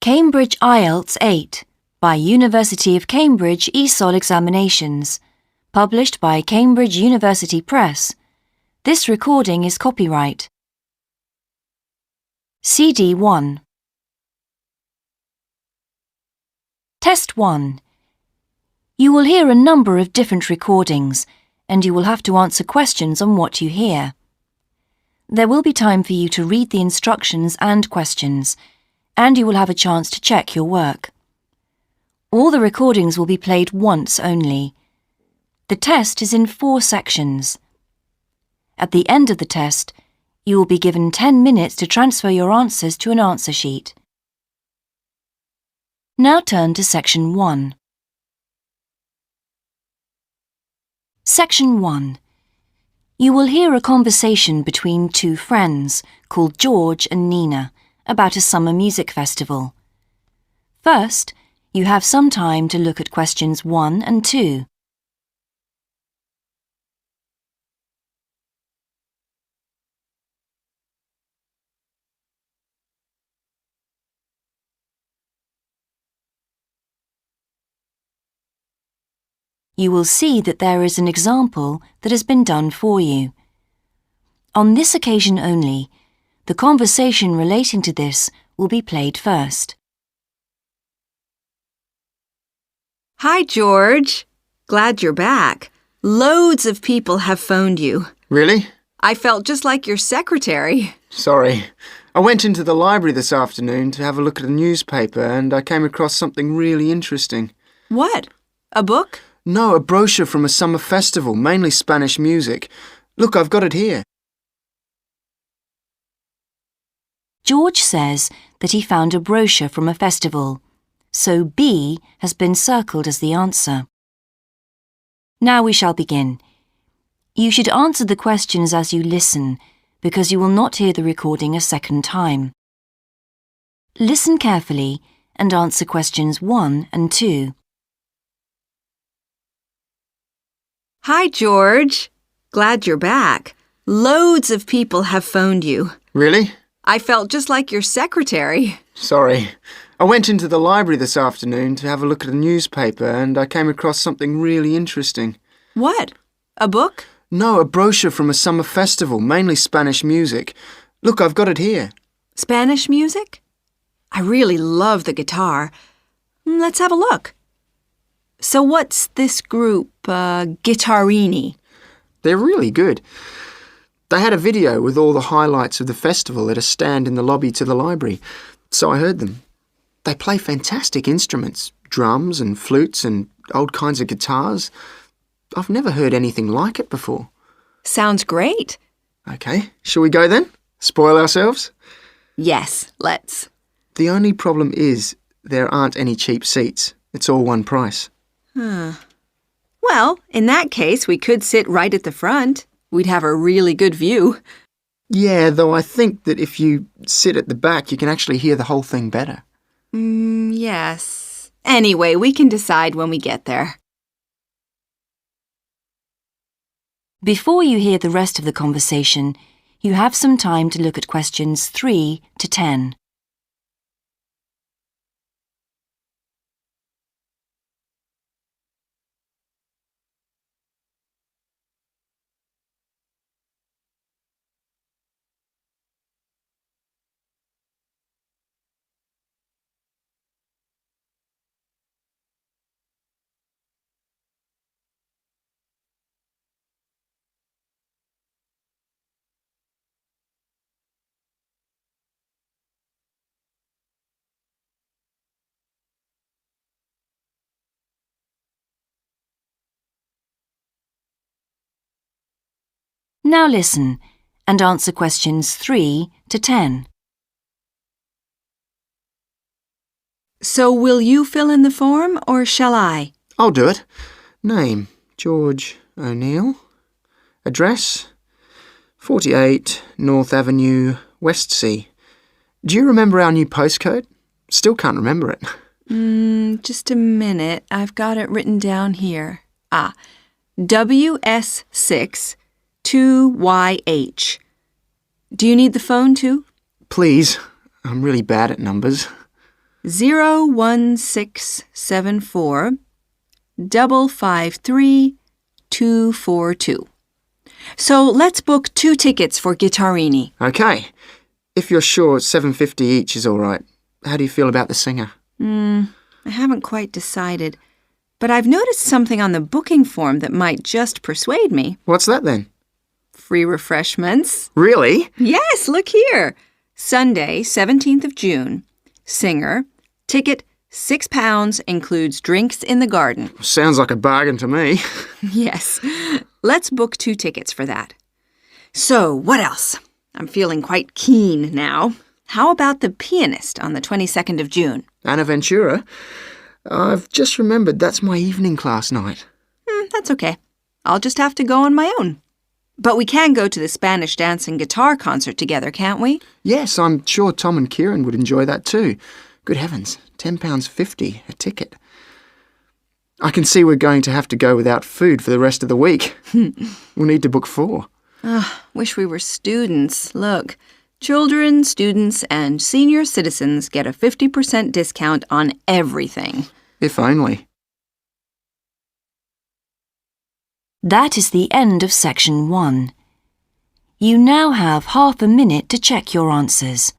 Cambridge IELTS 8 by University of Cambridge ESOL Examinations, published by Cambridge University Press. This recording is copyright. CD 1. Test 1. You will hear a number of different recordings, and you will have to answer questions on what you hear. There will be time for you to read the instructions and questions, and you will have a chance to check your work. All the recordings will be played once only. The test is in 4 sections. At the end of the test, you will be given 10 minutes to transfer your answers to an answer sheet. Now turn to Section 1. Section 1. You will hear a conversation between 2 friends called George and Nina about a summer music festival. First, you have some time to look at questions 1 and 2. You will see that there is an example that has been done for you. On this occasion only, the conversation relating to this will be played first. Hi, George. Glad you're back. Loads of people have phoned you. Really? I felt just like your secretary. Sorry. I went into the library this afternoon to have a look at a newspaper and I came across something really interesting. What? A book? No, a brochure from a summer festival, mainly Spanish music. Look, I've got it here. George says that he found a brochure from a festival, so B has been circled as the answer. Now we shall begin. You should answer the questions as you listen, because you will not hear the recording a second time. Listen carefully and answer questions 1 and 2. Hi, George. Glad you're back. Loads of people have phoned you. Really? I felt just like your secretary. Sorry. I went into the library this afternoon to have a look at a newspaper and I came across something really interesting. What? A book? No, a brochure from a summer festival, mainly Spanish music. Look, I've got it here. Spanish music? I really love the guitar. Let's have a look. So what's this group, Guitarrini? They're really good. They had a video with all the highlights of the festival at a stand in the lobby to the library, so I heard them. They play fantastic instruments, drums and flutes and old kinds of guitars. I've never heard anything like it before. Sounds great. OK, shall we go then? Spoil ourselves? Yes, let's. The only problem is there aren't any cheap seats. It's all one price. Well, in that case, we could sit right at the front. We'd have a really good view. Yeah, though I think that if you sit at the back, you can actually hear the whole thing better. Yes. Anyway, we can decide when we get there. Before you hear the rest of the conversation, you have some time to look at questions 3 to 10. Now listen and answer questions 3 to 10. So will you fill in the form or shall I? I'll do it. Name, George O'Neill. Address, 48 North Avenue, Westsea. Do you remember our new postcode? Still can't remember it. Just a minute. I've got it written down here. WS6 2YH. Do you need the phone too? Please. I'm really bad at numbers. 01674 553 242. So let's book 2 tickets for Guittarini. OK. If you're sure $7.50 each is all right, how do you feel about the singer? I haven't quite decided, but I've noticed something on the booking form that might just persuade me. What's that then? Free refreshments. Really? Yes, look here. Sunday, 17th of June. Singer. Ticket, £6, includes drinks in the garden. Sounds like a bargain to me. Yes. Let's book 2 tickets for that. So, what else? I'm feeling quite keen now. How about the pianist on the 22nd of June? Anna Ventura? I've just remembered that's my evening class night. That's okay. I'll just have to go on my own. But we can go to the Spanish dance and guitar concert together, can't we? Yes, I'm sure Tom and Kieran would enjoy that too. Good heavens, £10.50 a ticket. I can see we're going to have to go without food for the rest of the week. We'll need to book 4. Wish we were students. Look, children, students, and senior citizens get a 50% discount on everything. If only. That is the end of section 1. You now have half a minute to check your answers.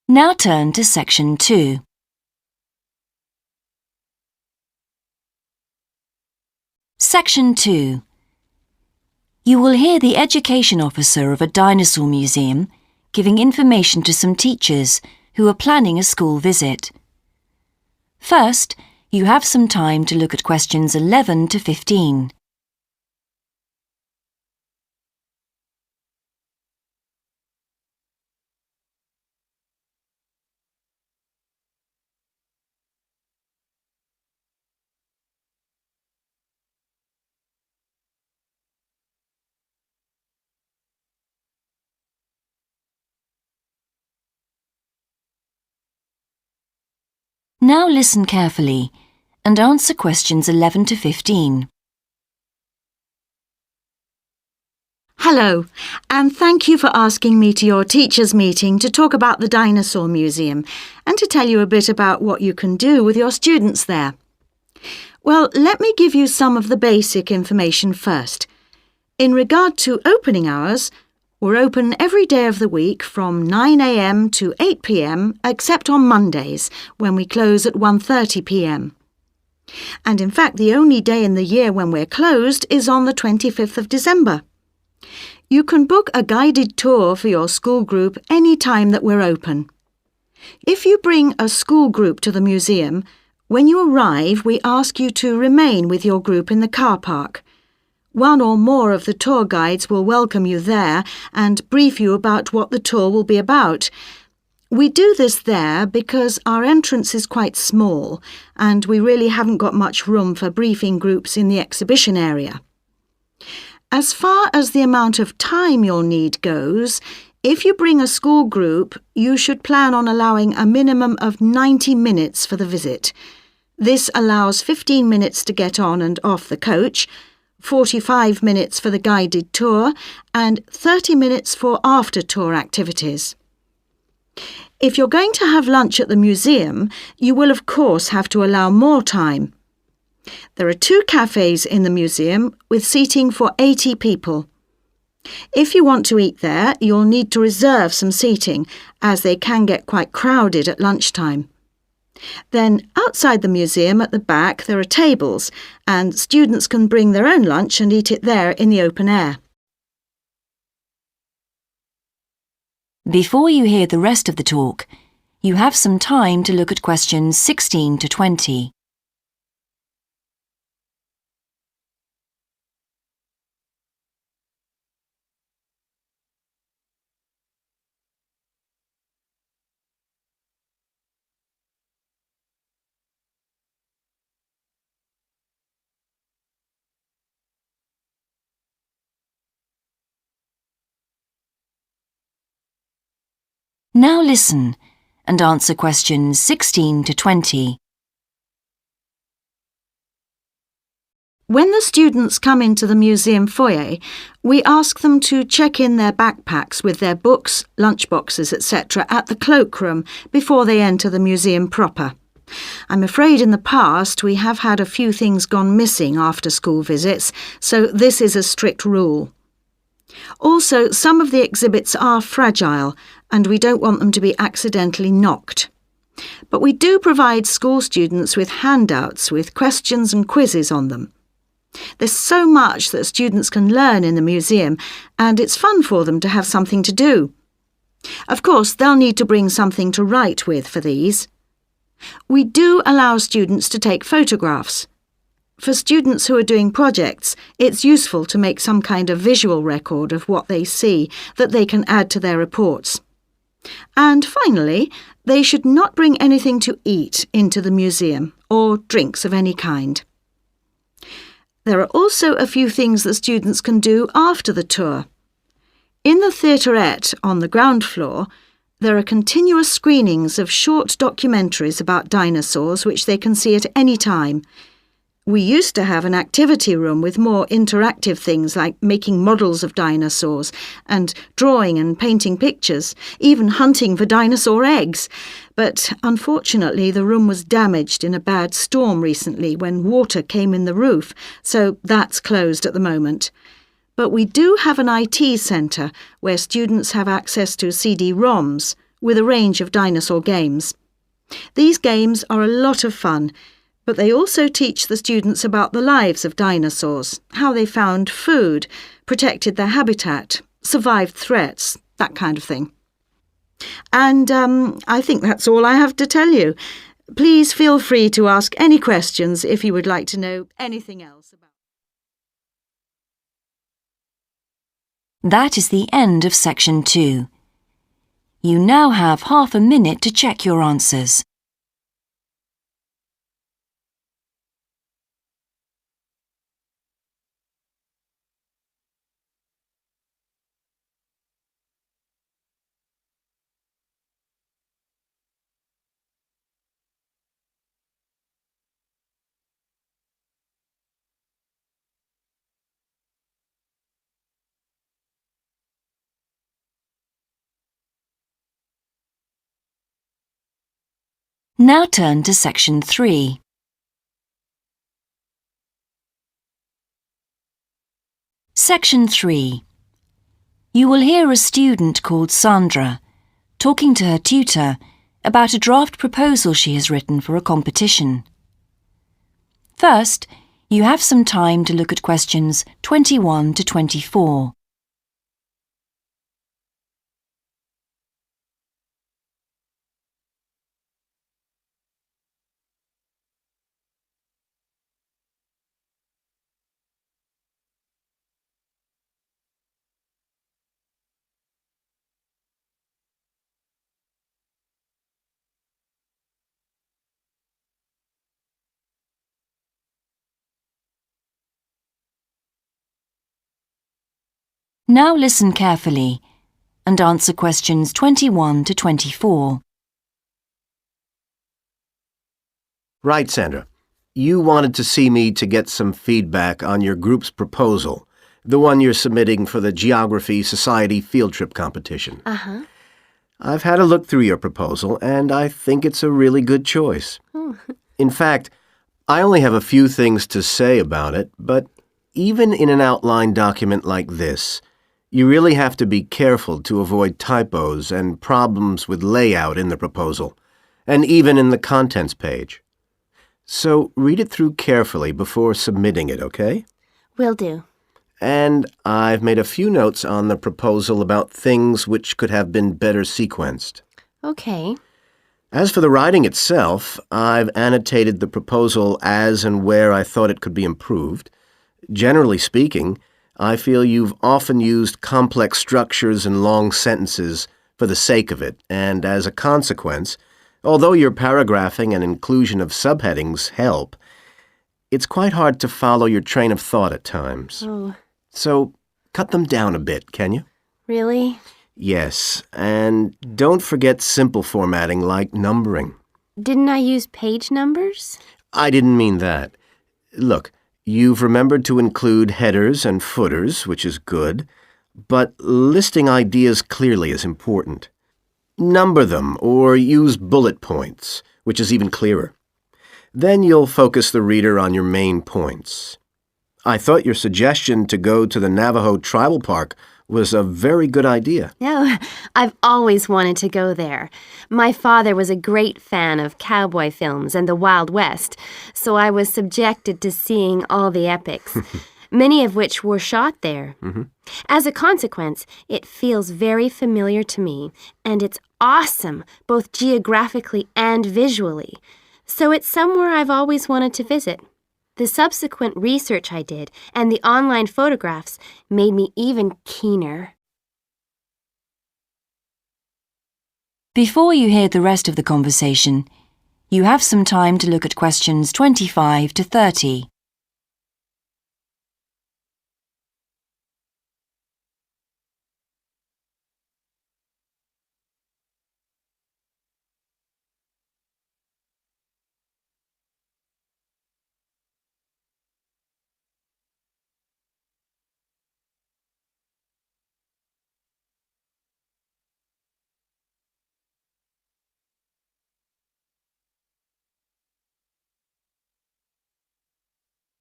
Now turn to section 2. Section 2. You will hear the education officer of a dinosaur museum giving information to some teachers who are planning a school visit. First, you have some time to look at questions 11 to 15. Now listen carefully and answer questions 11 to 15. Hello, and thank you for asking me to your teachers' meeting to talk about the Dinosaur Museum and to tell you a bit about what you can do with your students there. Well, let me give you some of the basic information first. In regard to opening hours, we're open every day of the week from 9 a.m. to 8 p.m. except on Mondays, when we close at 1:30 p.m. And in fact, the only day in the year when we're closed is on the 25th of December. You can book a guided tour for your school group any time that we're open. If you bring a school group to the museum, when you arrive, we ask you to remain with your group in the car park. One or more of the tour guides will welcome you there and brief you about what the tour will be about. We do this there because our entrance is quite small and we really haven't got much room for briefing groups in the exhibition area. As far as the amount of time you'll need goes, if you bring a school group, you should plan on allowing a minimum of 90 minutes for the visit. This allows 15 minutes to get on and off the coach, 45 minutes for the guided tour, and 30 minutes for after-tour activities. If you're going to have lunch at the museum, you will of course have to allow more time. There are 2 cafes in the museum with seating for 80 people. If you want to eat there, you'll need to reserve some seating, as they can get quite crowded at lunchtime. Then, outside the museum at the back, there are tables, and students can bring their own lunch and eat it there in the open air. Before you hear the rest of the talk, you have some time to look at questions 16 to 20. Now listen and answer questions 16 to 20. When the students come into the museum foyer, we ask them to check in their backpacks with their books, lunchboxes, etc. at the cloakroom before they enter the museum proper. I'm afraid in the past we have had a few things gone missing after school visits, so this is a strict rule. Also, some of the exhibits are fragile and we don't want them to be accidentally knocked. But we do provide school students with handouts with questions and quizzes on them. There's so much that students can learn in the museum, and it's fun for them to have something to do. Of course, they'll need to bring something to write with for these. We do allow students to take photographs. For students who are doing projects, it's useful to make some kind of visual record of what they see that they can add to their reports. And finally, they should not bring anything to eat into the museum, or drinks of any kind. There are also a few things that students can do after the tour. In the theaterette on the ground floor, there are continuous screenings of short documentaries about dinosaurs which they can see at any time. We used to have an activity room with more interactive things like making models of dinosaurs and drawing and painting pictures, even hunting for dinosaur eggs. But unfortunately, the room was damaged in a bad storm recently when water came in the roof, so that's closed at the moment. But we do have an IT centre where students have access to CD-ROMs with a range of dinosaur games. These games are a lot of fun, but they also teach the students about the lives of dinosaurs, how they found food, protected their habitat, survived threats, that kind of thing. And I think that's all I have to tell you. Please feel free to ask any questions if you would like to know anything else about. That is the end of section 2. You now have half a minute to check your answers. Now turn to section 3. Section 3. You will hear a student called Sandra talking to her tutor about a draft proposal she has written for a competition. First, you have some time to look at questions 21 to 24. Now listen carefully and answer questions 21 to 24. Right, Sandra. You wanted to see me to get some feedback on your group's proposal, the one you're submitting for the Geography Society field trip competition. Uh-huh. I've had a look through your proposal, and I think it's a really good choice. In fact, I only have a few things to say about it, but even in an outline document like this, you really have to be careful to avoid typos and problems with layout in the proposal, and even in the contents page. So read it through carefully before submitting it, okay? Will do. And I've made a few notes on the proposal about things which could have been better sequenced. Okay. As for the writing itself, I've annotated the proposal as and where I thought it could be improved. Generally speaking, I feel you've often used complex structures and long sentences for the sake of it, and as a consequence, although your paragraphing and inclusion of subheadings help, it's quite hard to follow your train of thought at times. Oh, So cut them down a bit, can you? really? Yes, and don't forget simple formatting like numbering. Didn't I use page numbers? I didn't mean that. Look, you've remembered to include headers and footers, which is good, but listing ideas clearly is important. Number them or use bullet points, which is even clearer. Then you'll focus the reader on your main points. I thought your suggestion to go to the Navajo Tribal Park was a very good idea. No, I've always wanted to go there. My father was a great fan of cowboy films and the Wild West, so I was subjected to seeing all the epics, many of which were shot there. As a consequence, it feels very familiar to me, and it's awesome, both geographically and visually. So it's somewhere I've always wanted to visit. The subsequent research I did and the online photographs made me even keener. Before you hear the rest of the conversation, you have some time to look at questions 25 to 30.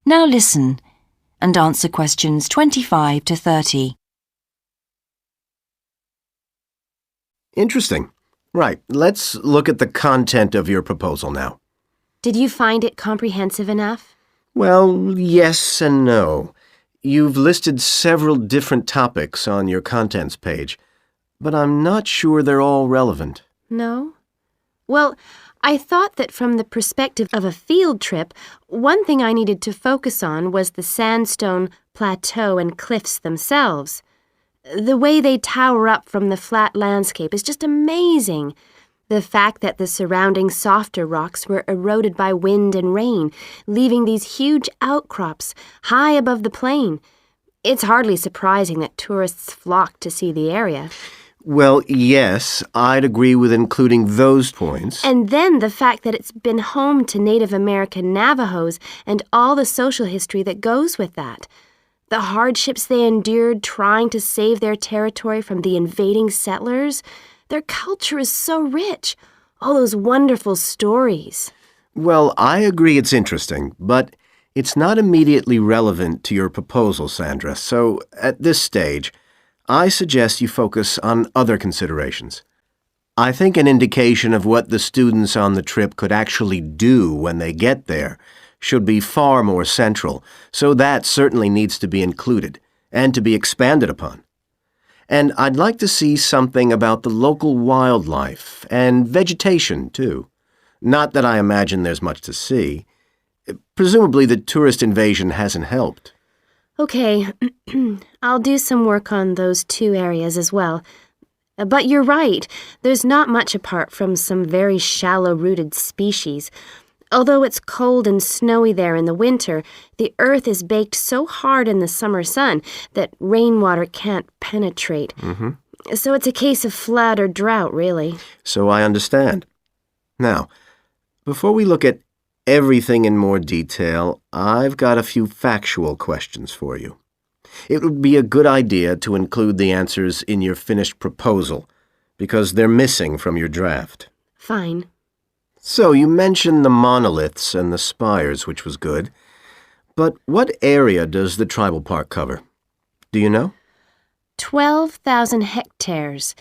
Now listen and answer questions 25 to 30. Interesting. Right, let's look at the content of your proposal now. Did you find it comprehensive enough? Well, yes and no. You've listed several different topics on your contents page, but I'm not sure they're all relevant. No? Well, I thought that from the perspective of a field trip, one thing I needed to focus on was the sandstone plateau and cliffs themselves. The way they tower up from the flat landscape is just amazing. The fact that the surrounding softer rocks were eroded by wind and rain, leaving these huge outcrops high above the plain. It's hardly surprising that tourists flock to see the area. Well, yes, I'd agree with including those points. And then the fact that it's been home to Native American Navajos and all the social history that goes with that. The hardships they endured trying to save their territory from the invading settlers. Their culture is so rich. All those wonderful stories. Well, I agree it's interesting, but it's not immediately relevant to your proposal, Sandra, so at this stage, I suggest you focus on other considerations. I think an indication of what the students on the trip could actually do when they get there should be far more central, so that certainly needs to be included and to be expanded upon. And I'd like to see something about the local wildlife and vegetation, too. Not that I imagine there's much to see. Presumably the tourist invasion hasn't helped. Okay, I'll do some work on those two areas as well. But you're right, there's not much apart from some very shallow-rooted species. Although it's cold and snowy there in the winter, the earth is baked so hard in the summer sun that rainwater can't penetrate. So it's a case of flood or drought, really. So I understand. Now, before we look at everything in more detail, I've got a few factual questions for you. It would be a good idea to include the answers in your finished proposal, because they're missing from your draft. Fine. So you mentioned the monoliths and the spires, which was good. But what area does the tribal park cover? Do you know? 12,000 hectares,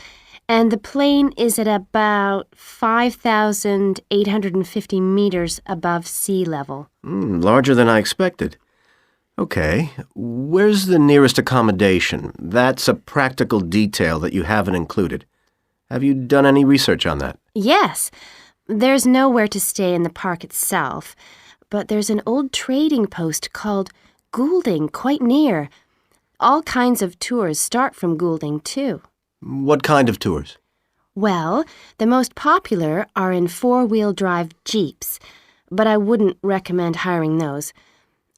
and the plain is at about 5,850 meters above sea level. Larger than I expected. Okay, where's the nearest accommodation? That's a practical detail that you haven't included. Have you done any research on that? Yes, there's nowhere to stay in the park itself, but there's an old trading post called Goulding quite near. All kinds of tours start from Goulding, too. What kind of tours? Well, the most popular are in four-wheel drive Jeeps, but I wouldn't recommend hiring those.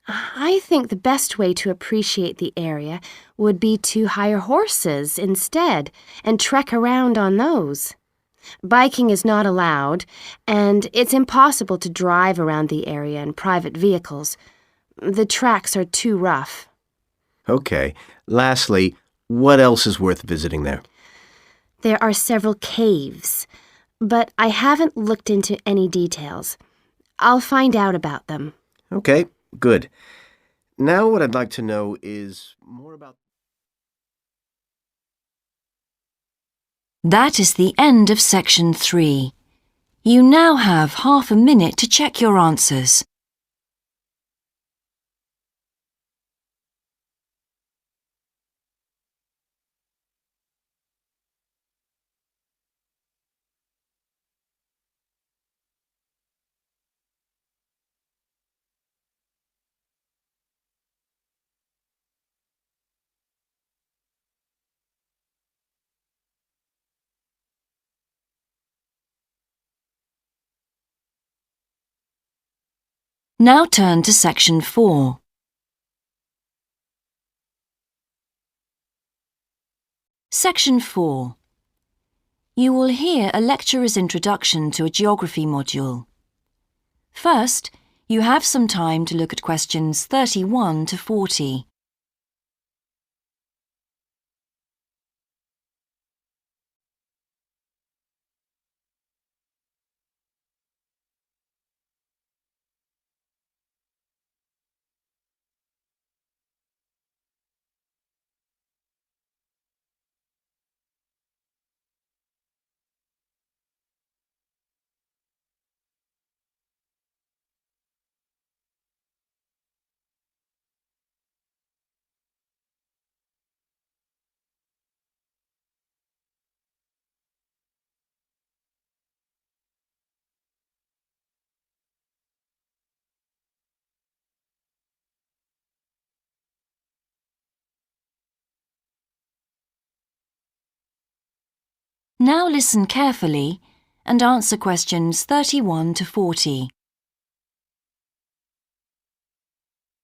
I think the best way to appreciate the area would be to hire horses instead and trek around on those. Biking is not allowed, and it's impossible to drive around the area in private vehicles. The tracks are too rough. Okay. Lastly, what else is worth visiting there? There are several caves, but I haven't looked into any details. I'll find out about them. Okay, good. Now what I'd like to know is more about... That is the end of section 3. You now have half a minute to check your answers. Now turn to section 4. Section 4. You will hear a lecturer's introduction to a geography module. First, you have some time to look at questions 31 to 40. Now listen carefully and answer questions 31 to 40.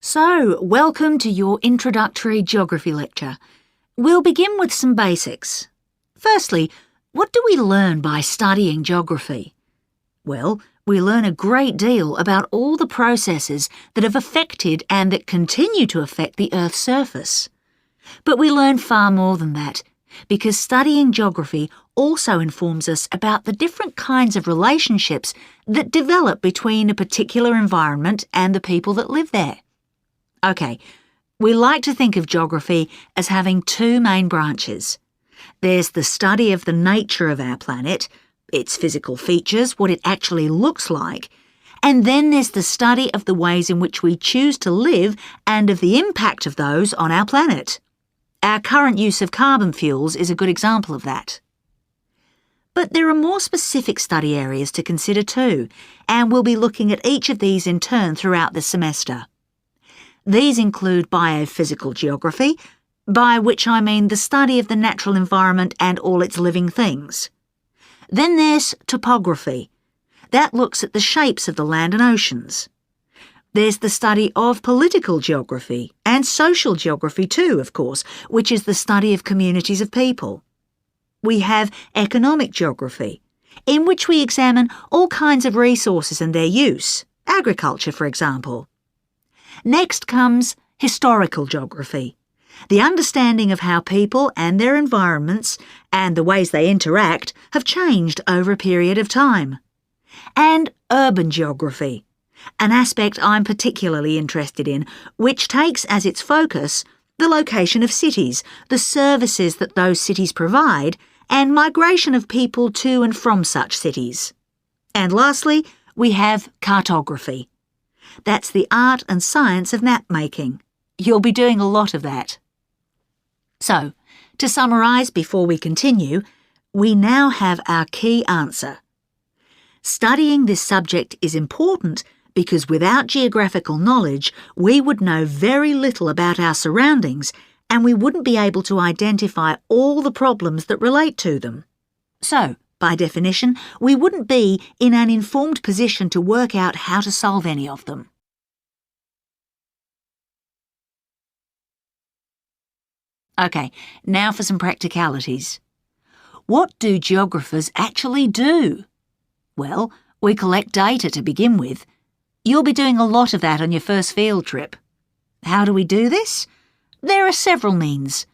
So, welcome to your introductory geography lecture. We'll begin with some basics. Firstly, what do we learn by studying geography? Well, we learn a great deal about all the processes that have affected and that continue to affect the Earth's surface. But we learn far more than that, because studying geography also informs us about the different kinds of relationships that develop between a particular environment and the people that live there. Okay, we like to think of geography as having two main branches. There's the study of the nature of our planet, its physical features, what it actually looks like, and then there's the study of the ways in which we choose to live and of the impact of those on our planet. Our current use of carbon fuels is a good example of that. But there are more specific study areas to consider too, and we'll be looking at each of these in turn throughout the semester. These include biophysical geography, by which I mean the study of the natural environment and all its living things. Then there's topography. That looks at the shapes of the land and oceans. There's the study of political geography and social geography too, of course, which is the study of communities of people. We have economic geography, in which we examine all kinds of resources and their use, agriculture, for example. Next comes historical geography, the understanding of how people and their environments and the ways they interact have changed over a period of time. And urban geography, an aspect I'm particularly interested in, which takes as its focus the location of cities, the services that those cities provide, and migration of people to and from such cities. And lastly, we have cartography. That's the art and science of map making. You'll be doing a lot of that. So, to summarise before we continue, we now have our key answer. Studying this subject is important because without geographical knowledge, we would know very little about our surroundings and we wouldn't be able to identify all the problems that relate to them. So, by definition, we wouldn't be in an informed position to work out how to solve any of them. OK, now for some practicalities. What do geographers actually do? Well, we collect data to begin with. You'll be doing a lot of that on your first field trip. How do we do this? There are several means.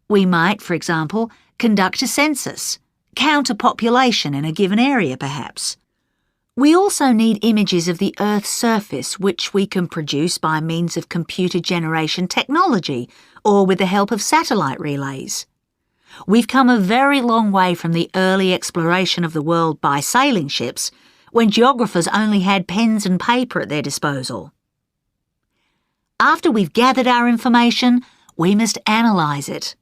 We might, for example, conduct a census, count a population in a given area perhaps. We also need images of the Earth's surface which we can produce by means of computer generation technology or with the help of satellite relays. We've come a very long way from the early exploration of the world by sailing ships, when geographers only had pens and paper at their disposal. After we've gathered our information, we must analyse it.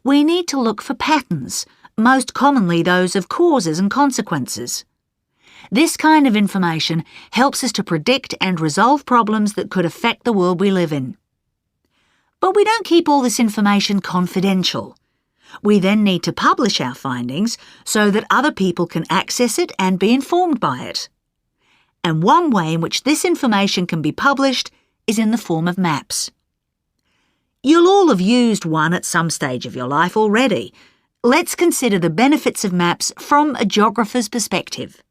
We need to look for patterns, most commonly those of causes and consequences. This kind of information helps us to predict and resolve problems that could affect the world we live in. But we don't keep all this information confidential. We then need to publish our findings so that other people can access it and be informed by it. And one way in which this information can be published is in the form of maps. You'll all have used one at some stage of your life already. Let's consider the benefits of maps from a geographer's perspective.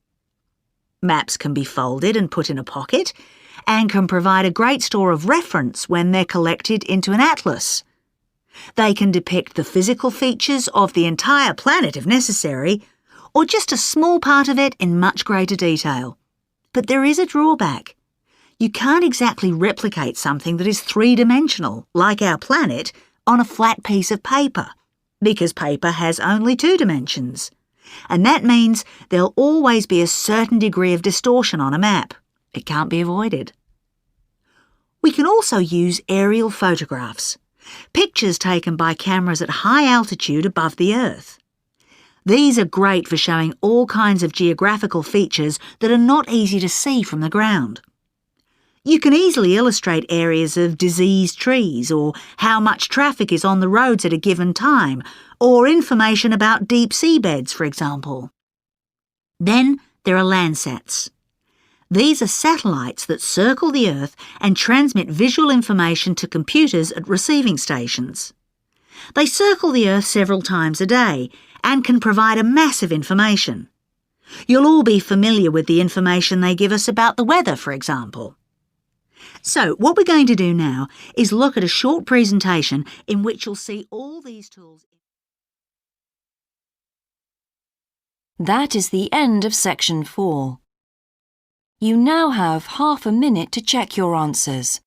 Maps can be folded and put in a pocket and can provide a great store of reference when they're collected into an atlas. They can depict the physical features of the entire planet if necessary, or just a small part of it in much greater detail. But there is a drawback. You can't exactly replicate something that is three-dimensional, like our planet, on a flat piece of paper, because paper has only 2 dimensions. And that means there'll always be a certain degree of distortion on a map. It can't be avoided. We can also use aerial photographs, pictures taken by cameras at high altitude above the Earth. These are great for showing all kinds of geographical features that are not easy to see from the ground. You can easily illustrate areas of diseased trees, or how much traffic is on the roads at a given time, or information about deep seabeds, for example. Then there are Landsats. These are satellites that circle the Earth and transmit visual information to computers at receiving stations. They circle the Earth several times a day and can provide a massive information. You'll all be familiar with the information they give us about the weather, for example. So, what we're going to do now is look at a short presentation in which you'll see all these tools. That is the end of section 4. You now have half a minute to check your answers.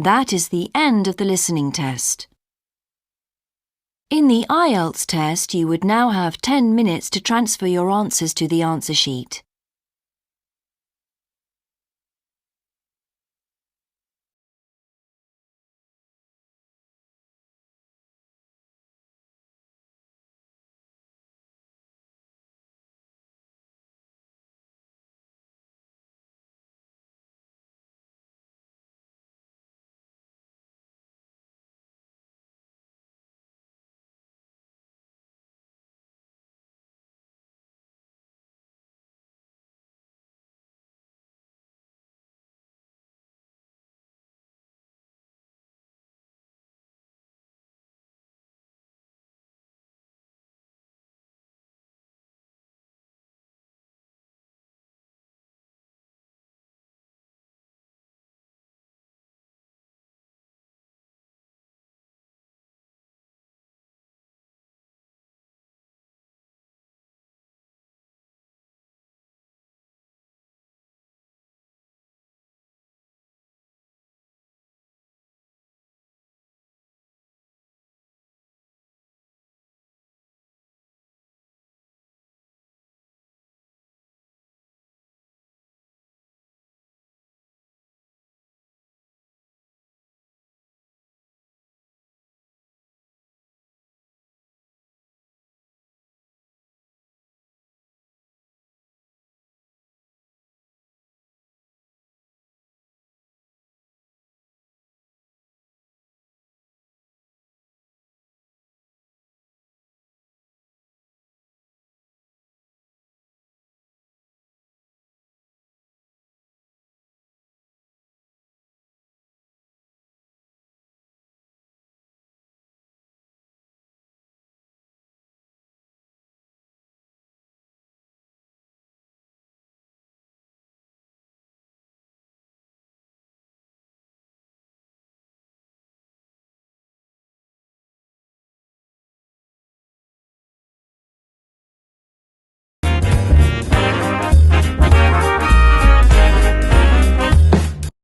That is the end of the listening test. In the IELTS test, you would now have 10 minutes to transfer your answers to the answer sheet.